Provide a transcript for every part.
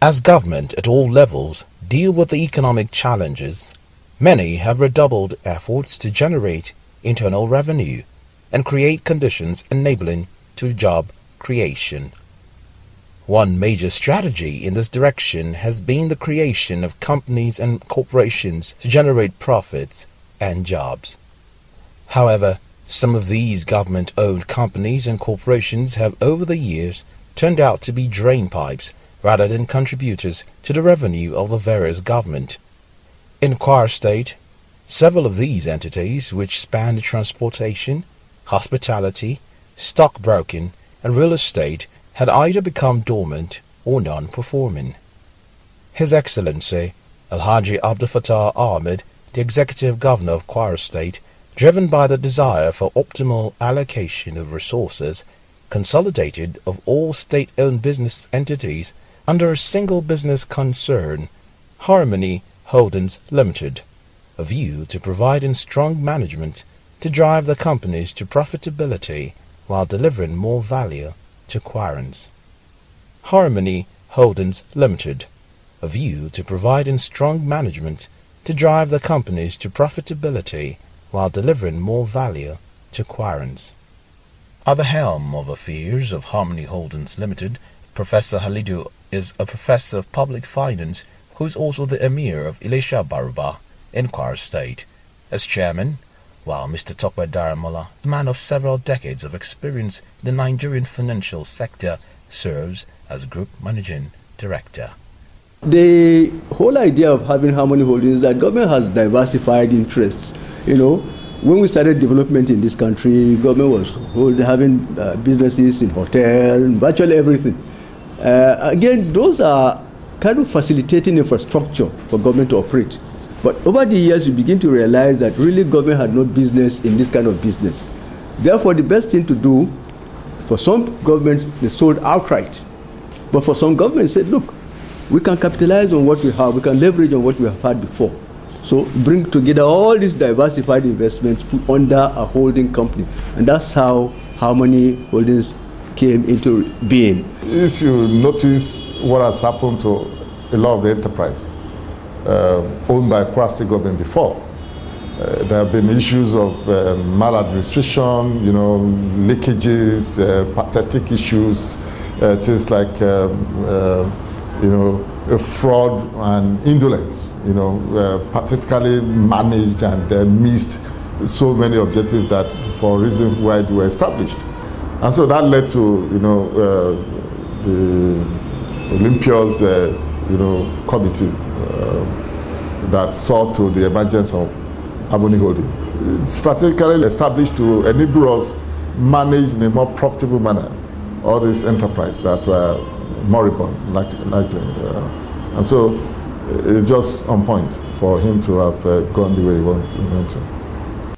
As government at all levels deal with the economic challenges, many have redoubled efforts to generate internal revenue and create conditions enabling to job creation. One major strategy in this direction has been the creation of companies and corporations to generate profits and jobs. However, some of these government-owned companies and corporations have over the years turned out to be drain pipes rather than contributors to the revenue of the various government. In Kwara State, several of these entities, which span transportation, hospitality, stockbroking, and real estate, had either become dormant or non-performing. His Excellency Alhaji Abdul Fattah Ahmed, the Executive Governor of Kwara State, driven by the desire for optimal allocation of resources, consolidated of all state-owned business entities under a single business concern, Harmony Holdings Limited, a view to providing strong management to drive the companies to profitability while delivering more value to Kwarans. Harmony Holdings Limited, a view to providing strong management to drive the companies to profitability while delivering more value to Kwarans. At the helm of affairs of Harmony Holdings Limited, Professor Halidu is a professor of public finance who is also the Emir of Ilesha Baruba in Kwara State. As chairman, while Mr. Tokwe Daramola, a man of several decades of experience in the Nigerian financial sector, serves as group managing director. The whole idea of having Harmony Holdings is that government has diversified interests. When we started development in this country, government was having businesses in hotels, virtually everything. Again, those are kind of facilitating infrastructure for government to operate. But over the years, we begin to realize that really government had no business in this kind of business. Therefore, the best thing to do, for some governments, they sold outright. But for some governments, said, look, we can capitalize on what we have, we can leverage on what we have had before. So bring together all these diversified investments put under a holding company. And that's how Harmony Holdings came into being. If you notice what has happened to a lot of the enterprise owned by Kwara State government before, there have been issues of maladministration, leakages, pathetic issues, things like fraud and indolence, particularly managed and missed so many objectives that for reasons why they were established. And so that led to, the Olympia's, committee that saw to the emergence of Harmony Holding. It's strategically established to enable us manage in a more profitable manner all these enterprises that were moribund, largely. And so it's just on point for him to have gone the way he went to.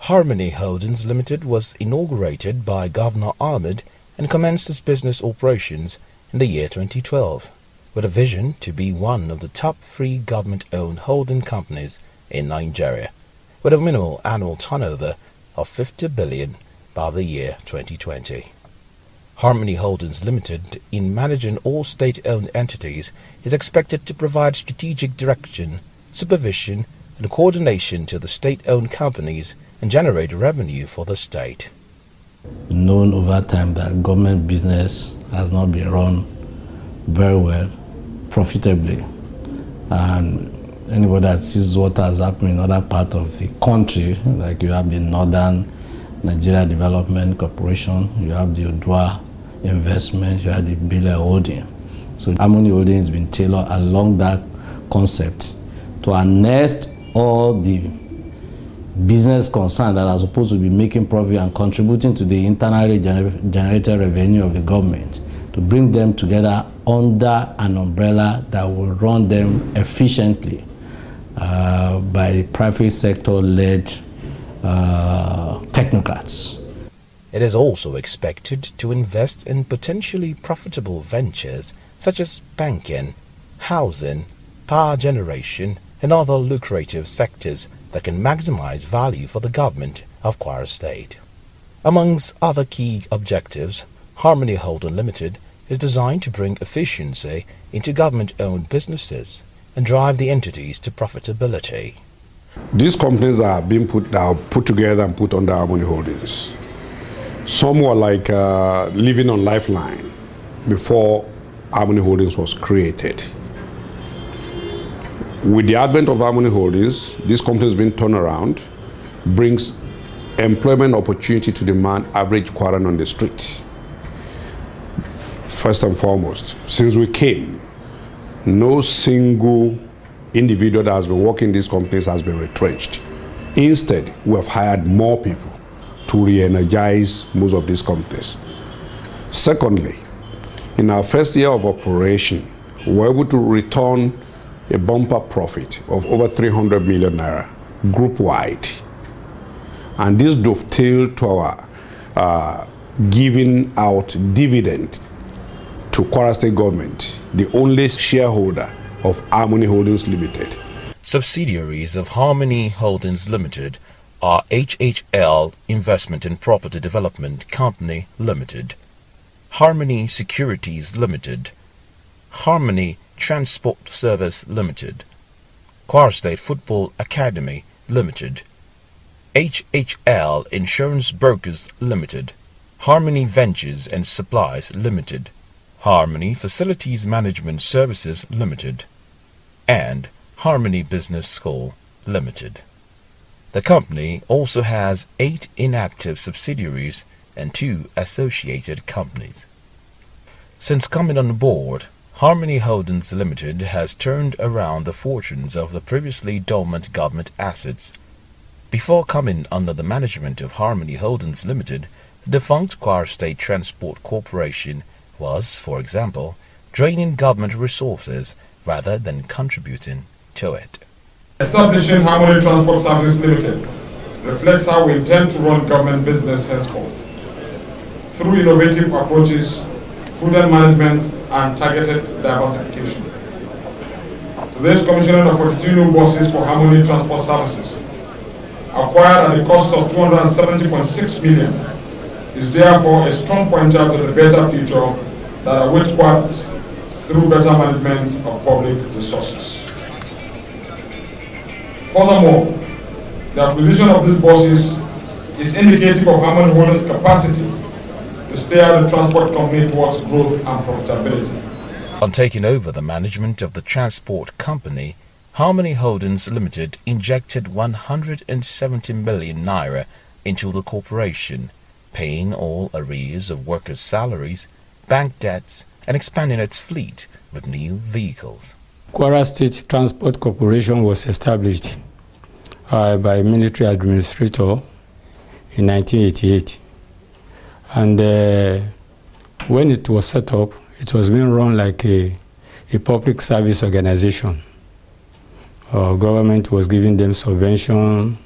Harmony Holdings Limited was inaugurated by Governor Ahmed and commenced its business operations in the year 2012, with a vision to be one of the top 3 government-owned holding companies in Nigeria, with a minimal annual turnover of 50 billion by the year 2020. Harmony Holdings Limited, in managing all state-owned entities, is expected to provide strategic direction, supervision, and coordination to the state-owned companies and generate revenue for the state. Known over time that government business has not been run very well, profitably, and anybody that sees what has happened in other parts of the country, like you have the Northern Nigeria Development Corporation, you have the Odua Investment, you have the Bile Holding. So Harmony Holding has been tailored along that concept to harness all the business concerns that are supposed to be making profit and contributing to the internally generated revenue of the government, to bring them together under an umbrella that will run them efficiently by private sector-led technocrats. It is also expected to invest in potentially profitable ventures such as banking, housing, power generation, and other lucrative sectors that can maximize value for the government of Kwara State. Amongst other key objectives, Harmony Holding Limited is designed to bring efficiency into government-owned businesses and drive the entities to profitability. These companies that are being put together and put under Harmony Holdings, some were like living on Lifeline before Harmony Holdings was created. With the advent of Harmony Holdings, this company has been turned around, brings employment opportunity to the man average quarter on the streets. First and foremost, since we came, no single individual that has been working in these companies has been retrenched. Instead, we have hired more people to re-energize most of these companies. Secondly, in our first year of operation, we were able to return a bumper profit of over 300 million naira group-wide. And this dovetailed to our giving out dividend to Kwara State government, the only shareholder of Harmony Holdings Limited. Subsidiaries of Harmony Holdings Limited are HHL Investment and Property Development Company Limited, Harmony Securities Limited, Harmony Transport Service Limited, Kwara State Football Academy Limited, HHL Insurance Brokers Limited, Harmony Ventures and Supplies Limited, Harmony Facilities Management Services Limited, and Harmony Business School Limited. The company also has 8 inactive subsidiaries and 2 associated companies. Since coming on board, Harmony Holdings Limited has turned around the fortunes of the previously dormant government assets. Before coming under the management of Harmony Holdings Limited, the defunct Kwara State Transport Corporation was, for example, draining government resources rather than contributing to it. Establishing Harmony Transport Services Limited reflects how we intend to run government business henceforth, through innovative approaches, prudent management, and targeted diversification. Today's commissioning of 42 new buses for Harmony Transport Services, acquired at the cost of 270.6 million, is therefore a strong pointer to the better future that awaits Kwara through better management of public resources. Furthermore, the acquisition of these buses is indicative of Harmony Holdings' capacity to steer the transport company towards growth and profitability. On taking over the management of the transport company, Harmony Holdings Limited injected 170 million naira into the corporation, paying all arrears of workers' salaries, bank debts, and expanding its fleet with new vehicles. Kwara State Transport Corporation was established by a military administrator in 1988. And when it was set up, it was being run like a public service organization. Government was giving them subvention,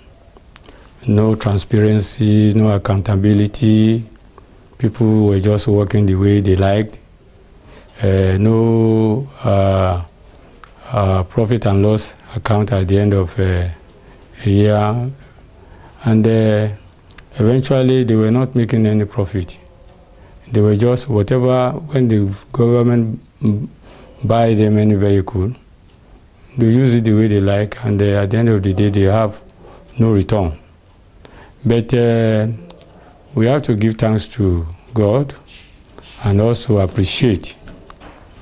no transparency, no accountability. People were just working the way they liked. No profit and loss account at the end of a year. And eventually they were not making any profit. They were just whatever, when the government buy them any vehicle, they use it the way they like, and at the end of the day they have no return. But we have to give thanks to God and also appreciate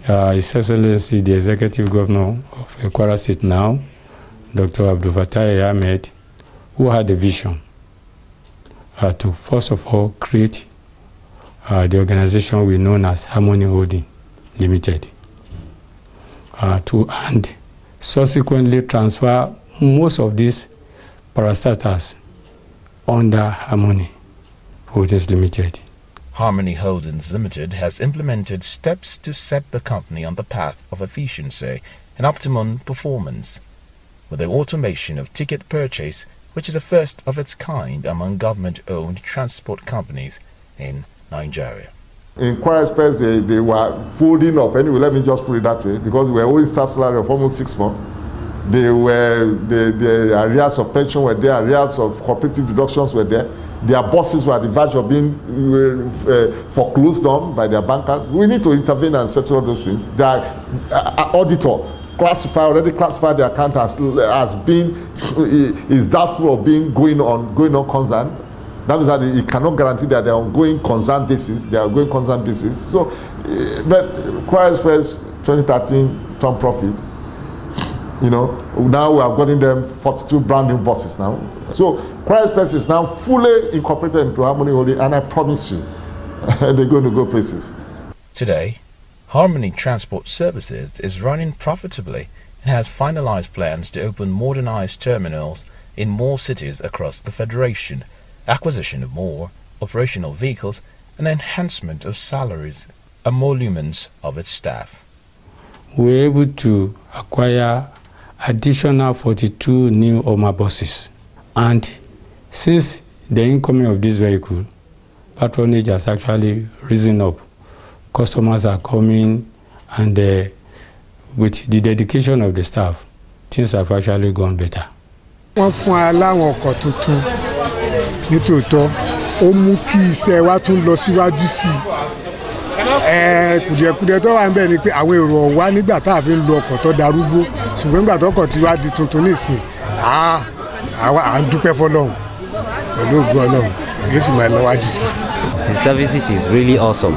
His Excellency the Executive Governor of Kwara State now, Dr. Abdul Fattah Ahmed, who had a vision to first of all create the organization we know as Harmony Holdings Limited, and subsequently transfer most of these parastatals under Harmony Holdings Limited. Harmony Holdings Limited has implemented steps to set the company on the path of efficiency and optimum performance, with the automation of ticket purchase, which is the first of its kind among government-owned transport companies in Nigeria. In Kwara Express, they were folding up. Anyway, let me just put it that way, because we were owing staff salary of almost 6 months. The arrears of pension were there, arrears of cooperative deductions were there. their bosses were at the verge of being foreclosed on by their bankers. We need to intervene and settle all those things. The auditor already classified the account as being is doubtful of being going on concern. That means that he cannot guarantee that they are on going concern basis. They are going concern basis. So, but Quara Express 2013 turned profit. You know, now we have gotten them 42 brand new buses now. So Quara Express is now fully incorporated into Harmony Holding, and I promise you, they're going to go places. Today, Harmony Transport Services is running profitably and has finalized plans to open modernized terminals in more cities across the Federation, acquisition of more operational vehicles, and enhancement of salaries and emoluments of its staff. We're able to acquire additional 42 new Oma buses, and since the incoming of this vehicle, patronage has actually risen up. Customers are coming, and with the dedication of the staff, things have actually gone better. Wọ́n fún aláwọn ọkọ̀ tuntun nítòótọ́ ó mú kí iṣẹ́ wa tún lọ síwájú sí i. Kùdìẹ̀kudiẹ tó wà níbẹ̀ ni pé àwọn èrò ọ̀wá nígbà tá a fi ń lo ọkọ̀ tó darúgbó, ṣùgbọ́n nígbà tó ọkọ̀ ti wá di tuntun nísìn à ń dúpẹ́ fọlọ́run pẹ̀lú ògo Ọlọ́run yóò sì máa lọ wájú sí i. The services is really awesome.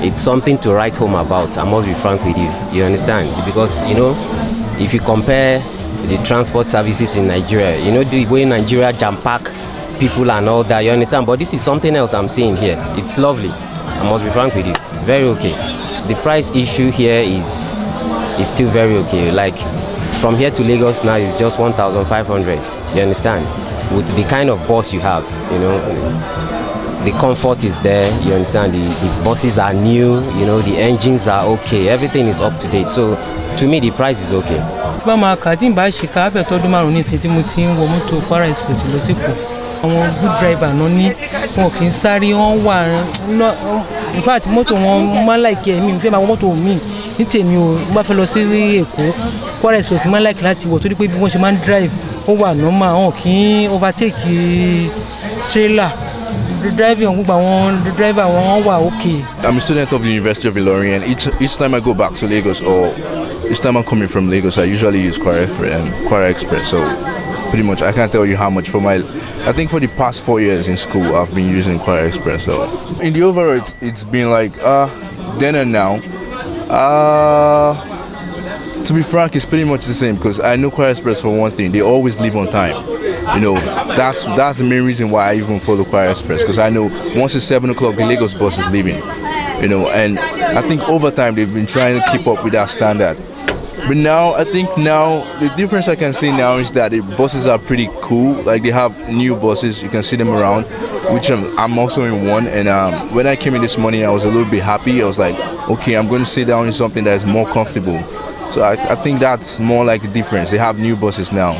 It's something to write home about. I must be frank with you. You understand? Because, you know, if you compare the transport services in Nigeria, you know, the way Nigeria jam-pack people and all that, you understand? But this is something else I'm seeing here. It's lovely. I must be frank with you. Very okay. The price issue here is still very okay. Like, from here to Lagos now is just 1,500. You understand? With the kind of bus you have, you know, the comfort is there, you understand, the buses are new, you know, the engines are okay, everything is up to date. So to me the price is okay. Quara Express lọ sí Èkó. Àwọn good driver náà ní wọn kì í sáré wọn wà in fact mọ́tò wọn máa like ẹ̀mí mi fẹ́ máa wọ mọ́tò mi ní tèmi o bá fẹ́ lọ sí Èkó Quara Express máa like láti wọ̀ torí pé bí wọ́n ṣe máa ń drive ó wà normal wọn kì í overtake trailer. The driver okay. I'm a student of the University of Ilorin, and each time I go back to Lagos, or each time I'm coming from Lagos, I usually use Quara Express. So pretty much I can't tell you how much I think for the past 4 years in school I've been using Quara Express. So in the overall it's been like then and now. To be frank, it's pretty much the same, because I know Quara Express for one thing, they always leave on time. You know, that's the main reason why I even follow Quara Express, because I know once it's 7 o'clock, the Lagos bus is leaving. You know, and I think over time they've been trying to keep up with that standard. But now, I think the difference I can see now is that the buses are pretty cool. Like, they have new buses, you can see them around, which I'm also in one. And when I came in this morning, I was a little bit happy. I was like, okay, I'm going to sit down in something that is more comfortable. So I think that's more like a difference. They have new buses now.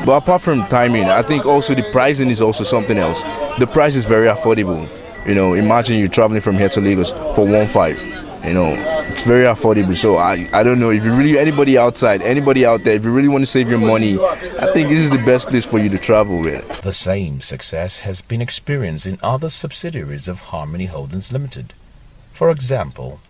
But apart from timing, I think also the pricing is also something else. The price is very affordable. You know, imagine you're traveling from here to Lagos for 1.5. You know, it's very affordable. So I don't know if you really, anybody out there, if you really want to save your money, I think this is the best place for you to travel with. The same success has been experienced in other subsidiaries of Harmony Holdings Limited. For example,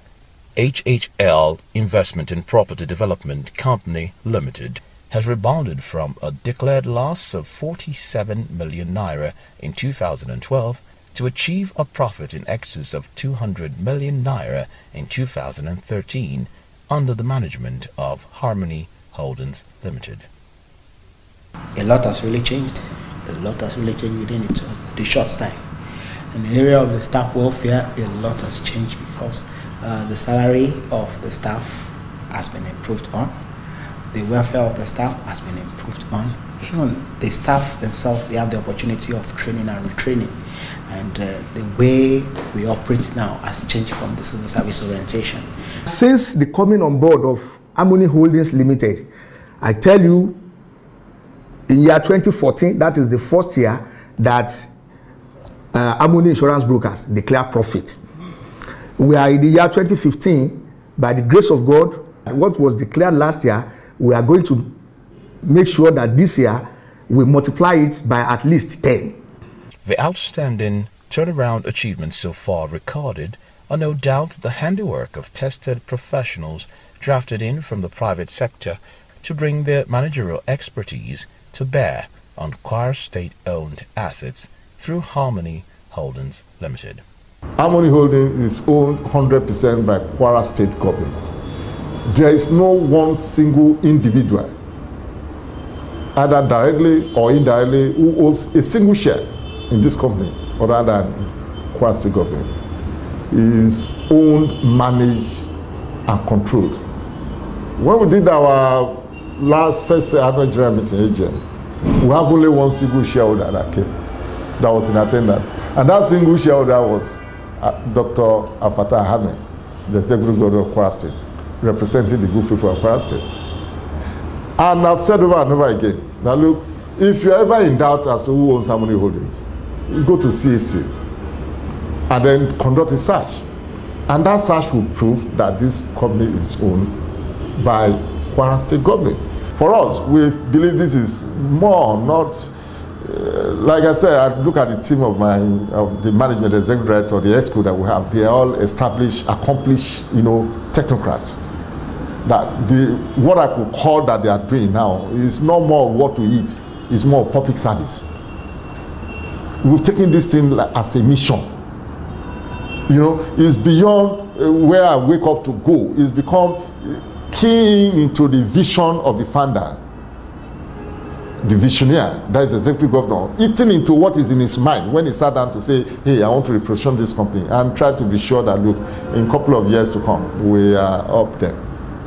HHL Investment and Property Development Company Limited has rebounded from a declared loss of 47 million naira in 2012 to achieve a profit in excess of 200 million naira in 2013 under the management of Harmony Holdings Limited. A lot has really changed. A lot has really changed within the short time. In the area of the staff welfare, a lot has changed because the salary of the staff has been improved on. The welfare of the staff has been improved on. Even the staff themselves, they have the opportunity of training and retraining. And the way we operate now has changed from the civil service orientation. Since the coming on board of Harmony Holdings Limited, I tell you, in year 2014, that is the first year that Harmony Insurance Brokers declare profit. We are in the year 2015, by the grace of God, what was declared last year, we are going to make sure that this year we multiply it by at least 10. The outstanding turnaround achievements so far recorded are no doubt the handiwork of tested professionals drafted in from the private sector to bring their managerial expertise to bear on Kwara State-owned assets through Harmony Holdings Limited. Harmony Holdings is owned 100% by Kwara State government. There is no one single individual, either directly or indirectly, who owns a single share in this company other than Kwara State government. It is owned, managed, and controlled. When we did our first annual general meeting AGM, we have only one single shareholder that came, that was in attendance. And that single shareholder was Dr. Afata Ahmed, the Executive Governor of Kwara State, representing the good people of Kwara State. And I've said over and over again, now look, if you're ever in doubt as to who owns Harmony Holdings, you go to CAC and then conduct a search. And that search will prove that this company is owned by Kwara State government. For us, we believe this is more, not, like I said, I look at the team of the management, the executive director, the ESCO that we have, they are all established, accomplished, technocrats. That what I could call that they are doing now is not more of what to eat, it's more of public service. We've taken this thing as a mission. It's beyond where I wake up to go. It's become keying into the vision of the founder, the visionary, that is executive governor, eating into what is in his mind when he sat down to say, hey, I want to reposition this company, and try to be sure that, look, in a couple of years to come, we are up there.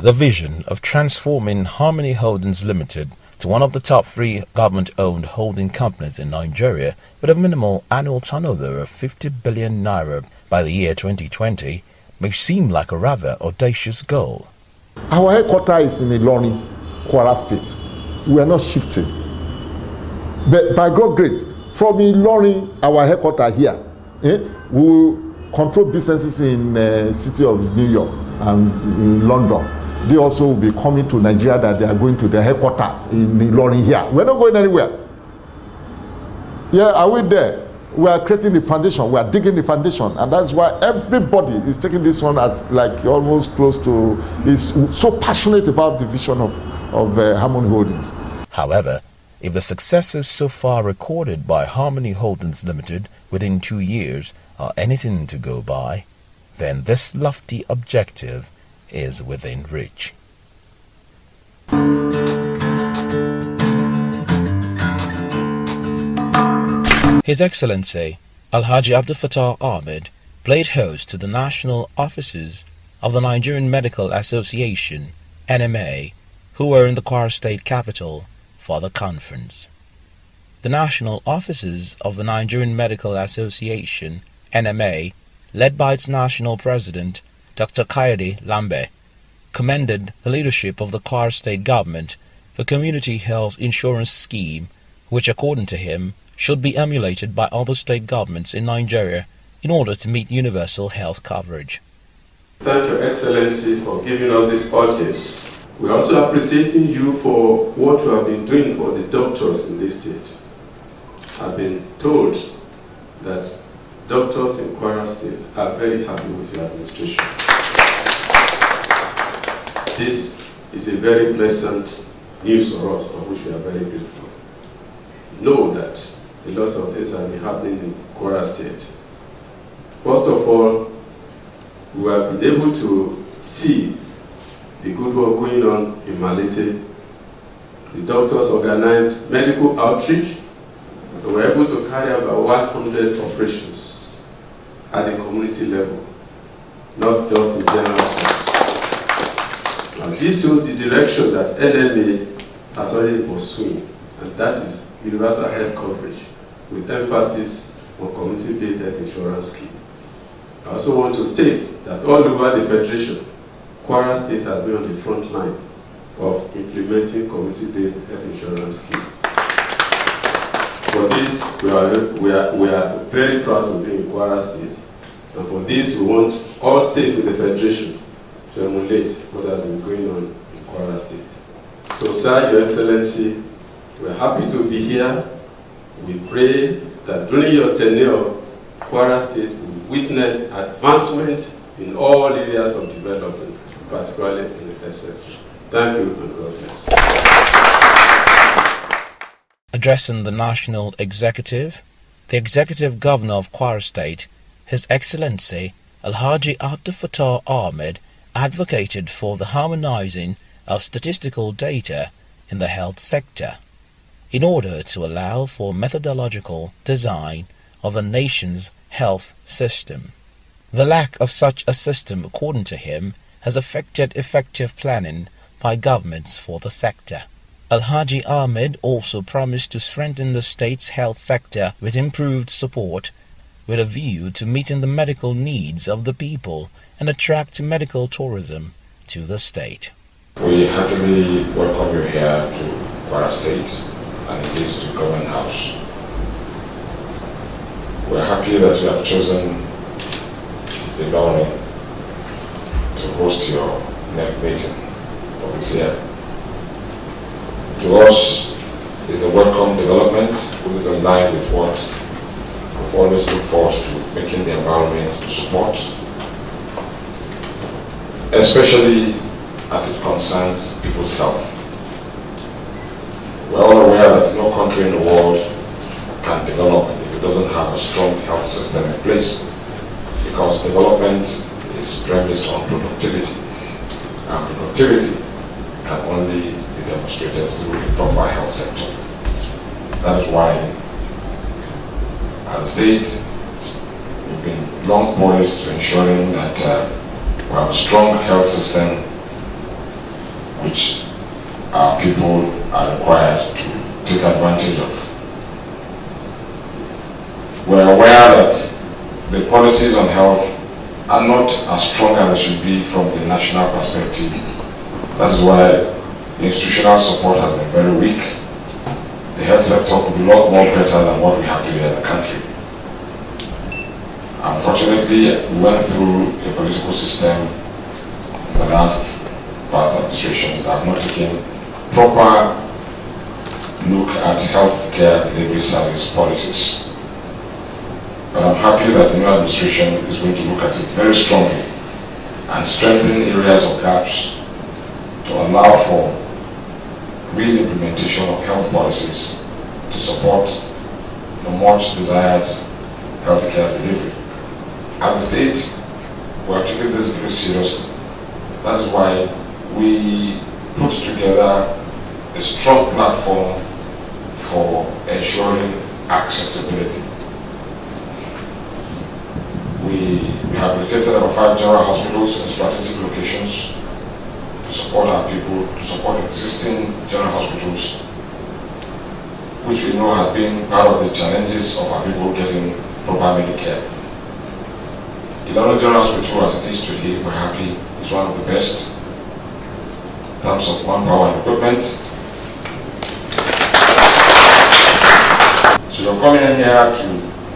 The vision of transforming Harmony Holdings Limited to one of the top 3 government-owned holding companies in Nigeria with a minimal annual turnover of 50 billion naira by the year 2020 may seem like a rather audacious goal. Our headquarters is in Ilorin, Kwara State. We are not shifting. But by God's grace, from Ilorin, our headquarters here, we will control businesses in the city of New York and in London. They also will be coming to Nigeria, that they are going to the headquarters in Ilorin here. We're not going anywhere. Yeah, are we there? We are creating the foundation, we are digging the foundation, and that's why everybody is taking this one as like almost close to, is so passionate about the vision of Harmony Holdings. However, if the successes so far recorded by Harmony Holdings Limited within 2 years are anything to go by, then this lofty objective is within reach. His Excellency Alhaji Abdul Fattah Ahmed played host to the national offices of the Nigerian Medical Association, NMA, who were in the Kwara State capital for the conference. The national offices of the Nigerian Medical Association, NMA, led by its national president, Dr. Kayode Lambe, commended the leadership of the Kwara State government for community health insurance scheme, which according to him should be emulated by other state governments in Nigeria in order to meet universal health coverage. Thank Your Excellency for giving us this audience. We are also appreciating you for what you have been doing for the doctors in this state. I've been told that doctors in Kwara State are very happy with your administration. This is a very pleasant news for us, for which we are very grateful. Know that a lot of things have been happening in Kwara State. First of all, we have been able to see the good work going on in Malete. The doctors organized medical outreach, and they were able to carry out about 100 operations at the community level, not just in general. And this shows the direction that NMA has already pursuing, and that is universal health coverage, with emphasis on community-based health insurance scheme. I also want to state that all over the Federation, Kwara State has been on the front line of implementing community-based health insurance scheme. For this, we are very proud to be in Kwara State, and for this, we want all states in the Federation to emulate what has been going on in Kwara State. So, sir, Your Excellency, we're happy to be here. We pray that during your tenure, Kwara State will witness advancement in all areas of development, particularly in the health sector. Thank you and God bless. Addressing the National Executive, the Executive Governor of Kwara State, His Excellency Alhaji Abdul Fattah Ahmed, advocated for the harmonizing of statistical data in the health sector in order to allow for methodological design of the nation's health system. The lack of such a system, according to him, has affected effective planning by governments for the sector. Alhaji Ahmed also promised to strengthen the state's health sector with improved support with a view to meeting the medical needs of the people and attract medical tourism to the state. We heartily welcome you here to Kwara State and indeed to Government House. We're happy that you have chosen the governor to host your next meeting for this year. To us, it's a welcome development, which is in line with what we've always looked forward to, making the environment to support, especially as it concerns people's health. We're all aware that no country in the world can develop if it doesn't have a strong health system in place, because development is premised on productivity, and productivity can only be demonstrated through the proper health sector. That is why, as a state, we've been long poised to ensuring that we have a strong health system which our people are required to take advantage of. We're aware that the policies on health are not as strong as they should be from the national perspective. That is why the institutional support has been very weak. The health sector could be a lot more better than what we have today as a country. Unfortunately, we went through a political system in the past administrations that have not taken proper look at healthcare delivery service policies. But I'm happy that the new administration is going to look at it very strongly and strengthen areas of gaps to allow for real implementation of health policies to support the much desired healthcare delivery. As a state, we are taking this very seriously. That is why we put together a strong platform for ensuring accessibility. We rehabilitated about 5 general hospitals in strategic locations to support our people, to support existing general hospitals, which we know have been part of the challenges of our people getting proper Medicare. Ilorin General Hospital, as it is today, we're happy, is one of the best in terms of manpower and equipment. So you're coming in here to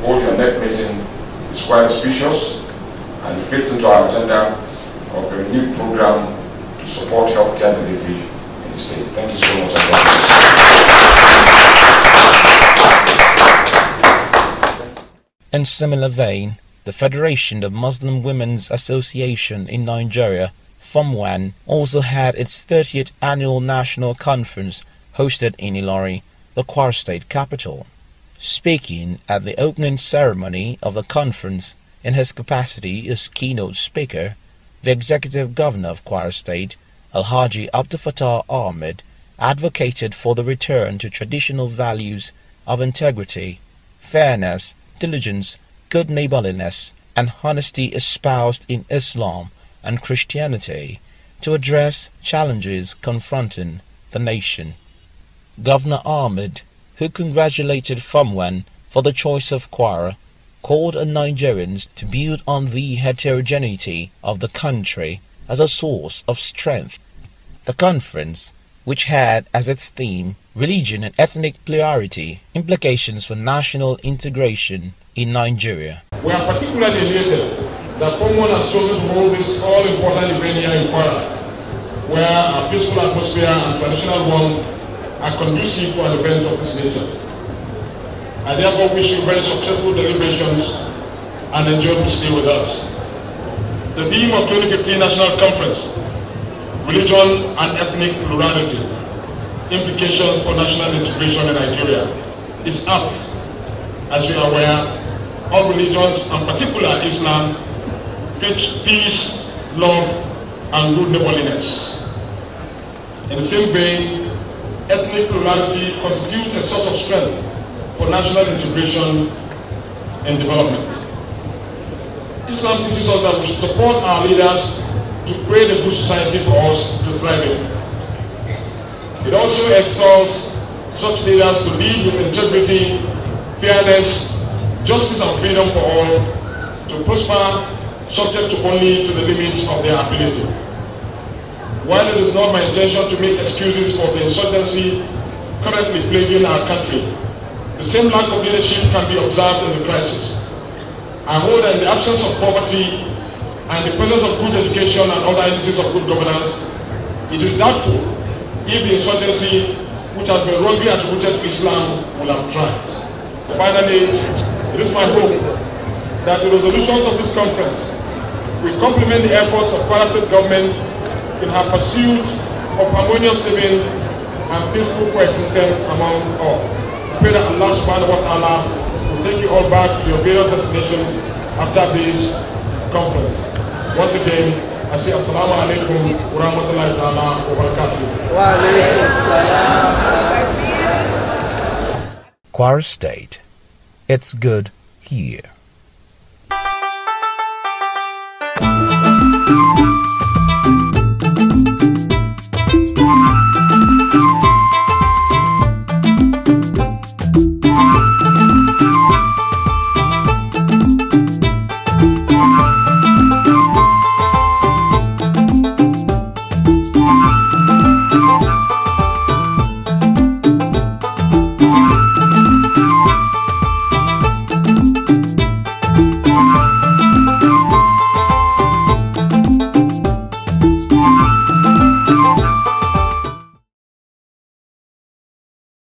hold your next meeting is quite auspicious, and it fits into our agenda of a new program to support healthcare delivery in the state. Thank you so much. In similar vein, the Federation of Muslim Women's Association in Nigeria, FUMWAN, also had its 30th annual national conference hosted in Ilorin, the Kwara State capital. Speaking at the opening ceremony of the conference in his capacity as keynote speaker, the Executive Governor of Kwara State, Alhaji Abdul Fattah Ahmed, advocated for the return to traditional values of integrity, fairness, diligence, good neighborliness, and honesty espoused in Islam and Christianity to address challenges confronting the nation. Governor Ahmed, who congratulated FUMWAN for the choice of Kwara, called on Nigerians to build on the heterogeneity of the country as a source of strength. The conference, which had as its theme religion and ethnic plurality, implications for national integration in Nigeria. We are particularly elated that FUMWAN has chosen to hold this all-important event here in Kwara, where a peaceful atmosphere and traditional warmth are conducive to an event of this nature. I therefore wish you very successful deliberations and enjoy to stay with us. The theme of 2015 National Conference, Religion and Ethnic Plurality, Implications for National Integration in Nigeria, is apt. As you are aware, all religions, and particularly Islam, preach peace, love, and good neighborliness. In the same vein, ethnic plurality constitutes a source of strength for national integration and development. Islam teaches us that we should support our leaders to create a good society for us to thrive in. It also exalts such leaders to lead with integrity, fairness, justice and freedom for all, to prosper subject only to the limits of their ability. While it is not my intention to make excuses for the insurgency currently plaguing our country, the same lack of leadership can be observed in the crisis. I hold that in the absence of poverty and the presence of good education and other indices of good governance, it is doubtful if the insurgency, which has been wrongly attributed to Islam, will have thrived. Finally, it is my hope that the resolutions of this conference will complement the efforts of Kwara State government in her pursuit of harmonious living and peaceful coexistence among all. I pray that Allah subhanahu wa ta'ala will take you all back to your various destinations after this conference. Once again, I say assalamu alaikum wa rahmatullahi ta'ala wa barakatuh. Wa alaikum salam. Kwara State. It's good here.